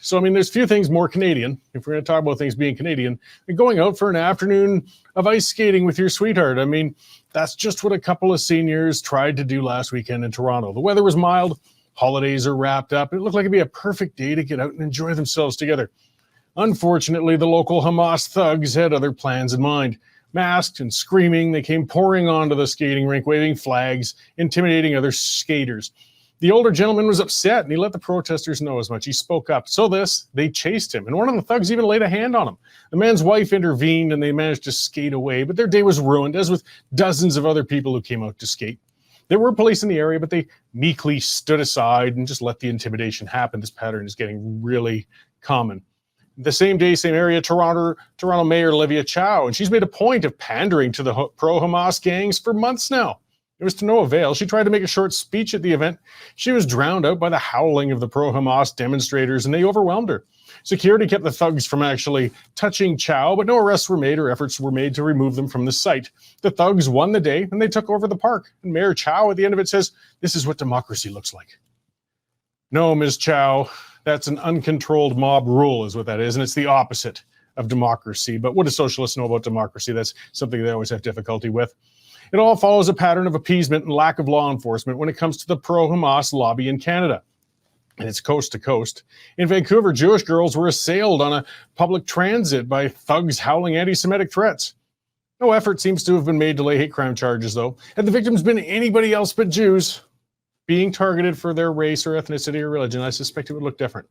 So, I mean, there's few things more Canadian, if we're going to talk about things being Canadian, than going out for an afternoon of ice skating with your sweetheart. I mean, that's just what a couple of seniors tried to do last weekend in Toronto. The weather was mild, holidays are wrapped up. It looked like it'd be a perfect day to get out and enjoy themselves together. Unfortunately, the local Hamas thugs had other plans in mind. Masked and screaming, they came pouring onto the skating rink, waving flags, intimidating other skaters. The older gentleman was upset, and he let the protesters know as much. He spoke up. So they chased him, and one of the thugs even laid a hand on him. The man's wife intervened, and they managed to skate away, but their day was ruined, as with dozens of other people who came out to skate. There were police in the area, but they meekly stood aside and just let the intimidation happen. This pattern is getting really common. The same day, same area, Toronto Mayor Olivia Chow, and she's made a point of pandering to the pro-Hamas gangs for months now. It was to no avail. She tried to make a short speech at the event. She was drowned out by the howling of the pro-Hamas demonstrators, and they overwhelmed her. Security kept the thugs from actually touching Chow, but no arrests were made or efforts were made to remove them from the site. The thugs won the day, and they took over the park. And Mayor Chow at the end of it says, "This is what democracy looks like." No, Ms. Chow, that's an uncontrolled mob rule is what that is, and it's the opposite of democracy. But what do socialists know about democracy? That's something they always have difficulty with. It all follows a pattern of appeasement and lack of law enforcement when it comes to the pro-Hamas lobby in Canada. And it's coast to coast. In Vancouver, Jewish girls were assailed on a public transit by thugs howling anti-Semitic threats. No effort seems to have been made to lay hate crime charges, though. Had the victims been anybody else but Jews being targeted for their race or ethnicity or religion, I suspect it would look different.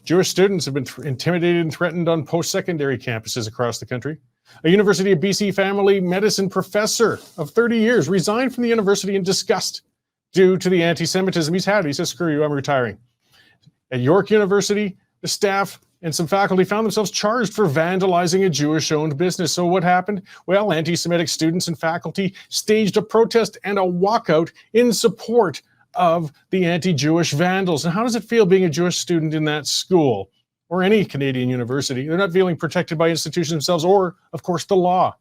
Jewish students have been intimidated and threatened on post-secondary campuses across the country. A University of BC family medicine professor of 30 years resigned from the university in disgust due to the anti-Semitism he's had. He says, "Screw you, I'm retiring." At York University, the staff and some faculty found themselves charged for vandalizing a Jewish-owned business. So what happened? Well, anti-Semitic students and faculty staged a protest and a walkout in support of the anti-Jewish vandals. And how does it feel being a Jewish student in that school or any Canadian university? They're not feeling protected by institutions themselves or, of course, the law.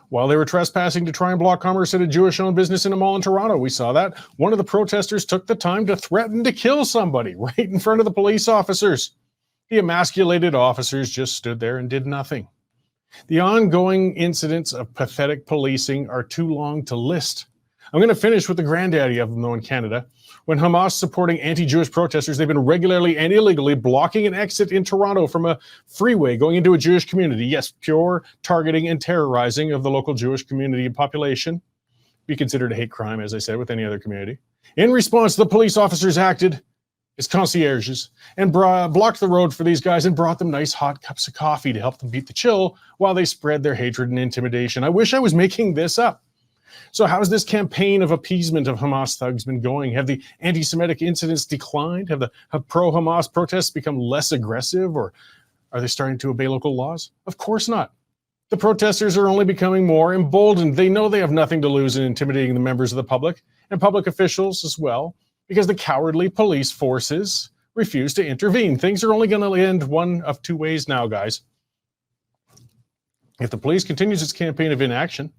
While they were trespassing to try and block commerce at a Jewish-owned business in a mall in Toronto, we saw that. One of the protesters took the time to threaten to kill somebody right in front of the police officers. The emasculated officers just stood there and did nothing. The ongoing incidents of pathetic policing are too long to list. I'm going to finish with the granddaddy of them, though, in Canada. When Hamas supporting anti-Jewish protesters, they've been regularly and illegally blocking an exit in Toronto from a freeway going into a Jewish community. Yes, pure targeting and terrorizing of the local Jewish community and population. Be considered a hate crime, as I said, with any other community. In response, the police officers acted as concierges and blocked the road for these guys and brought them nice hot cups of coffee to help them beat the chill while they spread their hatred and intimidation. I wish I was making this up. So how has this campaign of appeasement of Hamas thugs been going? Have the anti-Semitic incidents declined? Have pro-Hamas protests become less aggressive, or are they starting to obey local laws? Of course not. The protesters are only becoming more emboldened. They know they have nothing to lose in intimidating the members of the public and public officials as well, because the cowardly police forces refuse to intervene. Things are only going to end one of two ways now, guys. If the police continues its campaign of inaction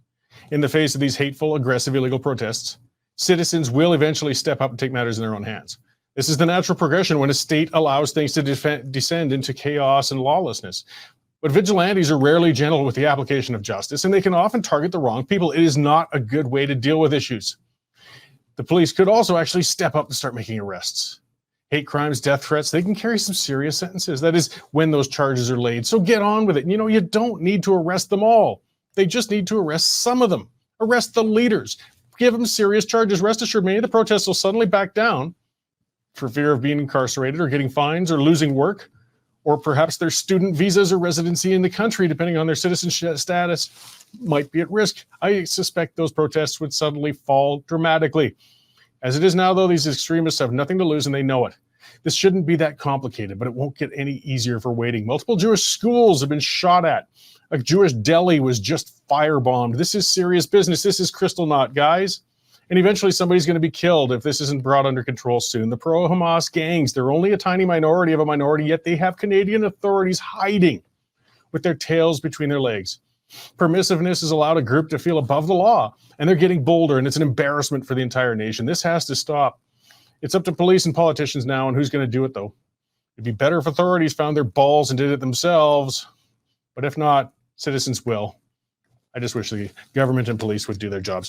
in the face of these hateful, aggressive, illegal protests, citizens will eventually step up and take matters in their own hands. This is the natural progression when a state allows things to descend into chaos and lawlessness. But vigilantes are rarely gentle with the application of justice, and they can often target the wrong people. It is not a good way to deal with issues. The police could also actually step up and start making arrests. Hate crimes, death threats, they can carry some serious sentences. That is when those charges are laid. So get on with it. You know, you don't need to arrest them all. They just need to arrest some of them. Arrest the leaders. Give them serious charges. Rest assured, many of the protests will suddenly back down for fear of being incarcerated or getting fines or losing work, or perhaps their student visas or residency in the country, depending on their citizenship status, might be at risk. I suspect those protests would suddenly fall dramatically. As it is now, though, these extremists have nothing to lose and they know it. This shouldn't be that complicated, but it won't get any easier for waiting. Multiple Jewish schools have been shot at. A Jewish deli was just firebombed. This is serious business. This is crystal knot, guys. And eventually somebody's going to be killed if this isn't brought under control soon. The pro-Hamas gangs, they're only a tiny minority of a minority, yet they have Canadian authorities hiding with their tails between their legs. Permissiveness has allowed a group to feel above the law, and they're getting bolder, and it's an embarrassment for the entire nation. This has to stop. It's up to police and politicians now, and who's going to do it, though? It'd be better if authorities found their balls and did it themselves. But if not, citizens will. I just wish the government and police would do their jobs.